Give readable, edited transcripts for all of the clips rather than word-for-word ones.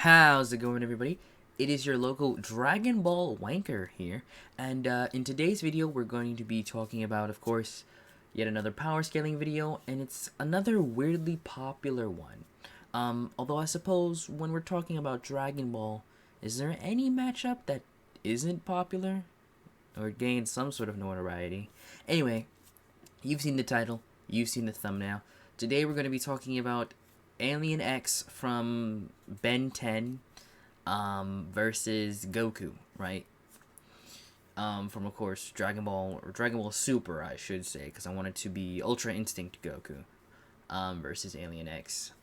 How's it going, everybody? It is your local Dragon Ball wanker here, and in today's video we're going to be talking about, of course, yet another power scaling video, and it's another weirdly popular one. Although I suppose when we're talking about Dragon Ball, is there any matchup that isn't popular or gains some sort of notoriety? Anyway, you've seen the title, you've seen the thumbnail. Today we're going to be talking about Alien X from Ben 10 versus Goku, right? From, of course, Dragon Ball, or Dragon Ball Super, I should say, because I want it to be Ultra Instinct Goku versus Alien X.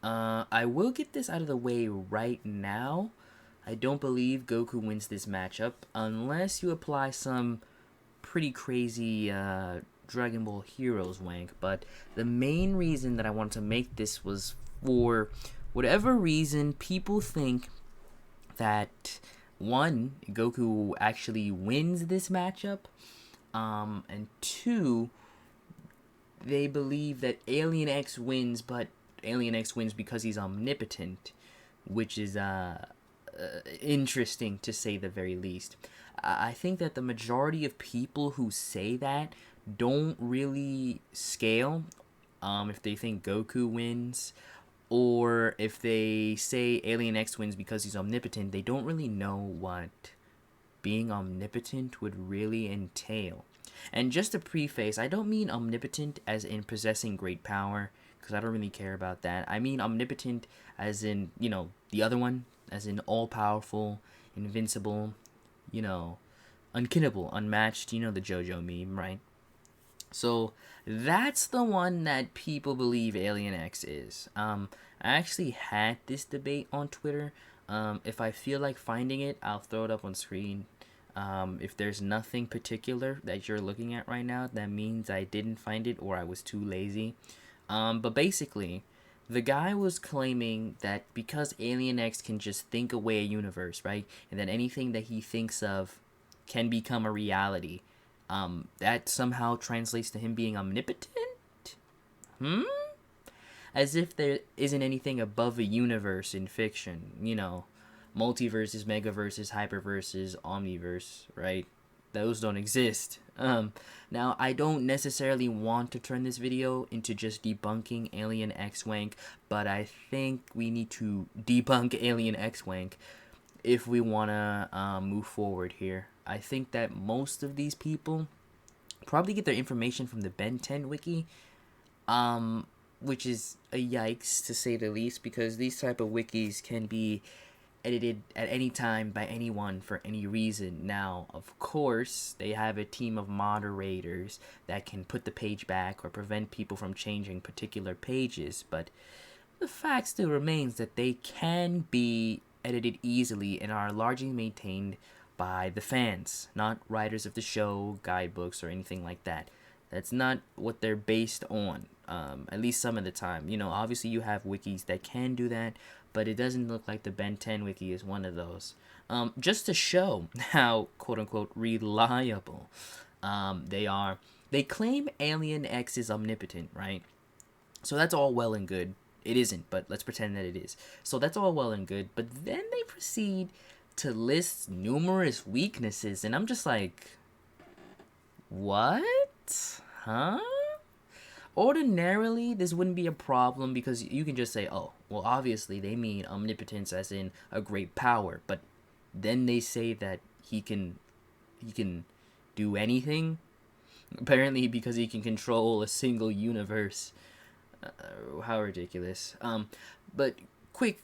I will get this out of the way right now. I don't believe Goku wins this matchup unless you apply some pretty crazy Dragon Ball Heroes wank, but the main reason that I wanted to make this was for whatever reason people think that one, Goku actually wins this matchup, and two, they believe that Alien X wins, but Alien X wins because he's omnipotent, which is interesting to say the very least. I think that the majority of people who say that don't really scale if they think Goku wins, or if they say Alien X wins because he's omnipotent. They don't really know what being omnipotent would really entail. And just to preface, I don't mean omnipotent as in possessing great power, because I don't really care about that. I mean omnipotent as in, the other one, as in all-powerful, invincible, unkillable, unmatched, the JoJo meme, right? So that's the one that people believe Alien X is. I actually had this debate on Twitter. If I feel like finding it, I'll throw it up on screen. If there's nothing particular that you're looking at right now, that means I didn't find it or I was too lazy. But basically, the guy was claiming that because Alien X can just think away a universe, right? And that anything that he thinks of can become a reality. That somehow translates to him being omnipotent? As if there isn't anything above a universe in fiction. Multiverses, megaverses, hyperverses, omniverse, right? Those don't exist. Now, I don't necessarily want to turn this video into just debunking Alien X wank, but I think we need to debunk Alien X wank if we want to move forward here. I think that most of these people probably get their information from the Ben 10 wiki, which is a yikes to say the least, because these type of wikis can be edited at any time by anyone for any reason. Now, of course, they have a team of moderators that can put the page back or prevent people from changing particular pages, but the fact still remains that they can be edited easily and are largely maintained by the fans, not writers of the show, guidebooks, or anything like that. That's not what they're based on, at least some of the time. Obviously you have wikis that can do that, but it doesn't look like the Ben 10 wiki is one of those. Just to show how, quote-unquote, reliable they are, they claim Alien X is omnipotent, right? So that's all well and good. It isn't, but let's pretend that it is. So that's all well and good, but then they proceed to list numerous weaknesses, and I'm just like, what? Huh? Ordinarily, this wouldn't be a problem because you can just say, oh, well, obviously they mean omnipotence as in a great power, but then they say that he can do anything, apparently because he can control a single universe. How ridiculous. But quick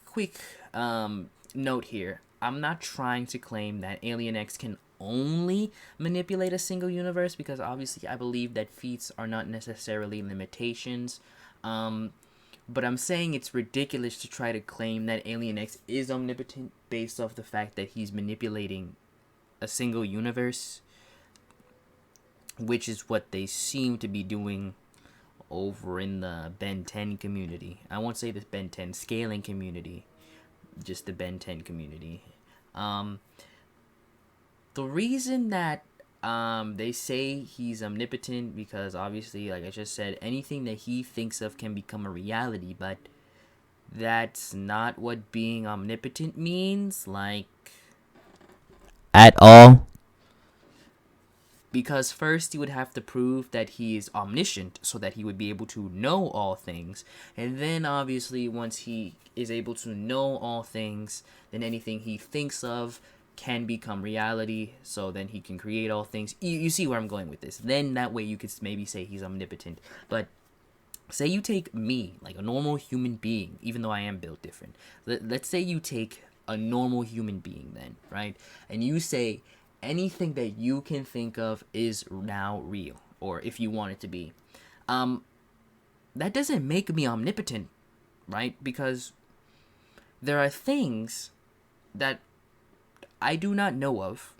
note here. I'm not trying to claim that Alien X can only manipulate a single universe, because obviously I believe that feats are not necessarily limitations. But I'm saying it's ridiculous to try to claim that Alien X is omnipotent based off the fact that he's manipulating a single universe, which is what they seem to be doing over in the Ben 10 community. I won't say the Ben 10 scaling community, just the Ben 10 community. The reason that they say he's omnipotent, because obviously, like I just said, anything that he thinks of can become a reality, but That's not what being omnipotent means, like, at all. Because first, you would have to prove that he is omniscient so that he would be able to know all things. And then, obviously, once he is able to know all things, then anything he thinks of can become reality. So then he can create all things. You see where I'm going with this. Then that way you could maybe say he's omnipotent. But say you take me, like a normal human being, even though I am built different. Let's say you take a normal human being then, right? And you say anything that you can think of is now real, or if you want it to be. Um, that doesn't make me omnipotent, right? Because there are things that I do not know of,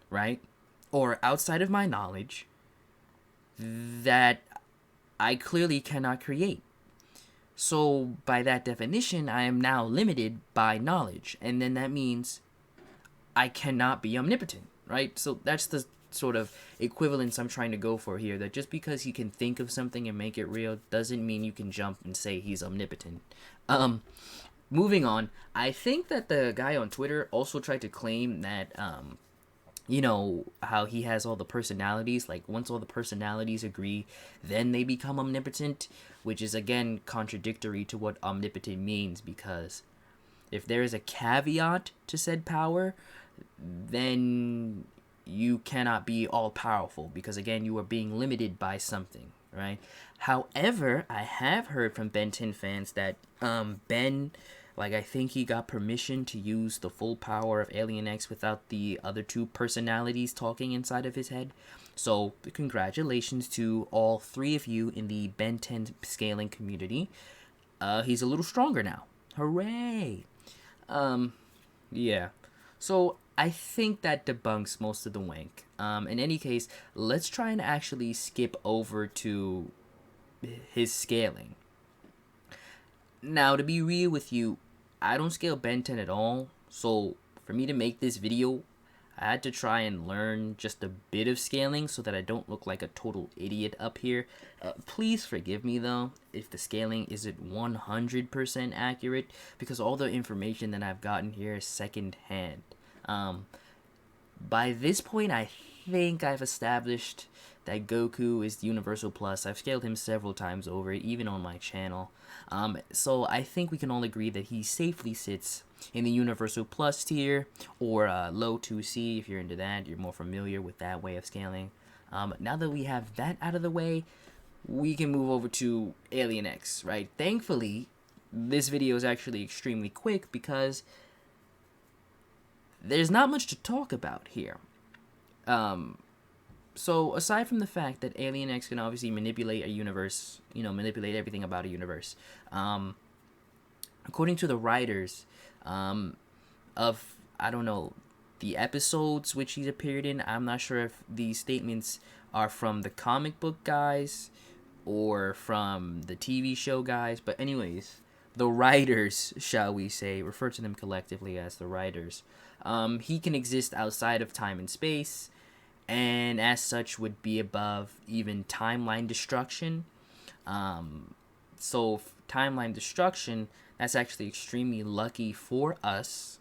right? Or outside of my knowledge that I clearly cannot create. So, by that definition, I am now limited by knowledge. And then that means I cannot be omnipotent, right? So, that's the sort of equivalence I'm trying to go for here. That just because he can think of something and make it real doesn't mean you can jump and say he's omnipotent. Moving on, I think that the guy on Twitter also tried to claim that, you know, how he has all the personalities. Like, once all the personalities agree, then they become omnipotent, which is, again, contradictory to what omnipotent means, because if there is a caveat to said power, then you cannot be all-powerful, because, again, you are being limited by something, right? However, I have heard from Ben 10 fans that Ben, like, I think he got permission to use the full power of Alien X without the other two personalities talking inside of his head. So, congratulations to all three of you in the Ben 10 scaling community. He's a little stronger now. Hooray! Yeah. So, I think that debunks most of the wank. In any case, let's try and actually skip over to his scaling. Now, to be real with you, I don't scale Ben 10 at all, so for me to make this video, I had to try and learn just a bit of scaling so that I don't look like a total idiot up here. Please forgive me, though, if the scaling isn't 100% accurate, because all the information that I've gotten here is second-hand. By this point, I think I've established that Goku is the Universal Plus. I've scaled him several times over, even on my channel. So I think we can all agree that he safely sits in the Universal Plus tier, or low 2C if you're into that. You're more familiar with that way of scaling. Now that we have that out of the way, we can move over to Alien X, right? Thankfully, this video is actually extremely quick because there's not much to talk about here. So aside from the fact that Alien X can obviously manipulate a universe, you know, manipulate everything about a universe, according to the writers of, I don't know, the episodes which he's appeared in, I'm not sure if these statements are from the comic book guys or from the TV show guys, but anyways, the writers, shall we say, refer to them collectively as the writers. He can exist outside of time and space, and as such would be above even timeline destruction. So timeline destruction, that's actually extremely lucky for us,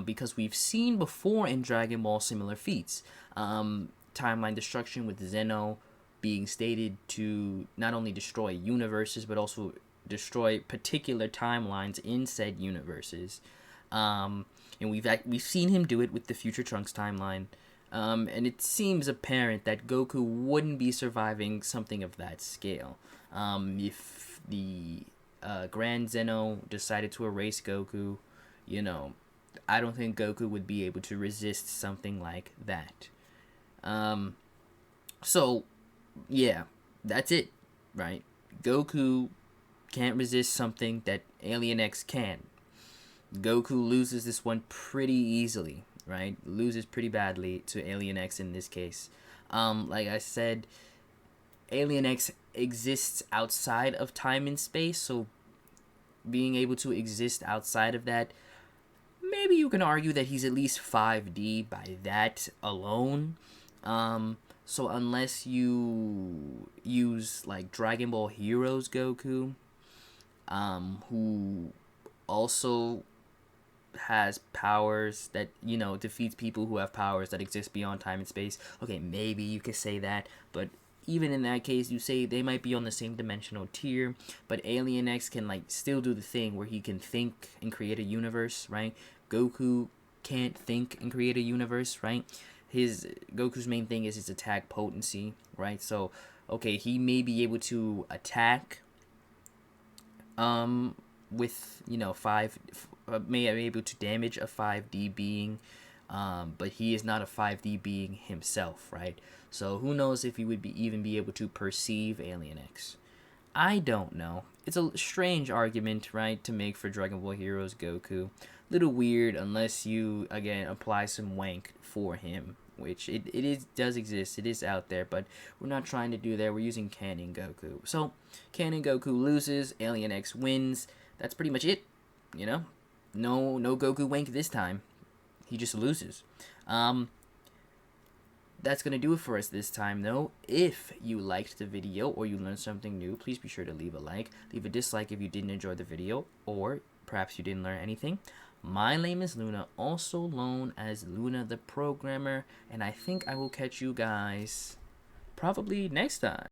because we've seen before in Dragon Ball similar feats. Timeline destruction with Zeno being stated to not only destroy universes, but also destroy particular timelines in said universes. And we've seen him do it with the Future Trunks timeline. And it seems apparent that Goku wouldn't be surviving something of that scale. If the Grand Zeno decided to erase Goku, you know, I don't think Goku would be able to resist something like that. So, yeah, that's it, right? Goku can't resist something that Alien X can. Goku loses this one pretty easily, right? Loses pretty badly to Alien X in this case. Like I said, Alien X exists outside of time and space, so being able to exist outside of that, maybe you can argue that he's at least 5D by that alone. So unless you use like Dragon Ball Heroes Goku, who also has powers that, you know, defeats people who have powers that exist beyond time and space. Okay, maybe you could say that, but even in that case, you say they might be on the same dimensional tier, but Alien X can like still do the thing where he can think and create a universe, right? Goku can't think and create a universe, right? His Goku's main thing is his attack potency, right? So, okay, he may be able to attack with, you know, may be able to damage a 5D being, but he is not a 5D being himself, right? So who knows if he would even be able to perceive Alien X. I don't know. It's a strange argument, right, to make for Dragon Ball Heroes Goku. Little weird unless you, again, apply some wank for him, which does exist. It is out there, but we're not trying to do that. We're using canon Goku. So, canon Goku loses, Alien X wins. That's pretty much it, you know? No Goku wank this time. He just loses. That's going to do it for us this time, though. If you liked the video or you learned something new, please be sure to leave a like. Leave a dislike if you didn't enjoy the video, or perhaps you didn't learn anything. My name is Luna, also known as Luna the Programmer, and I think I will catch you guys probably next time.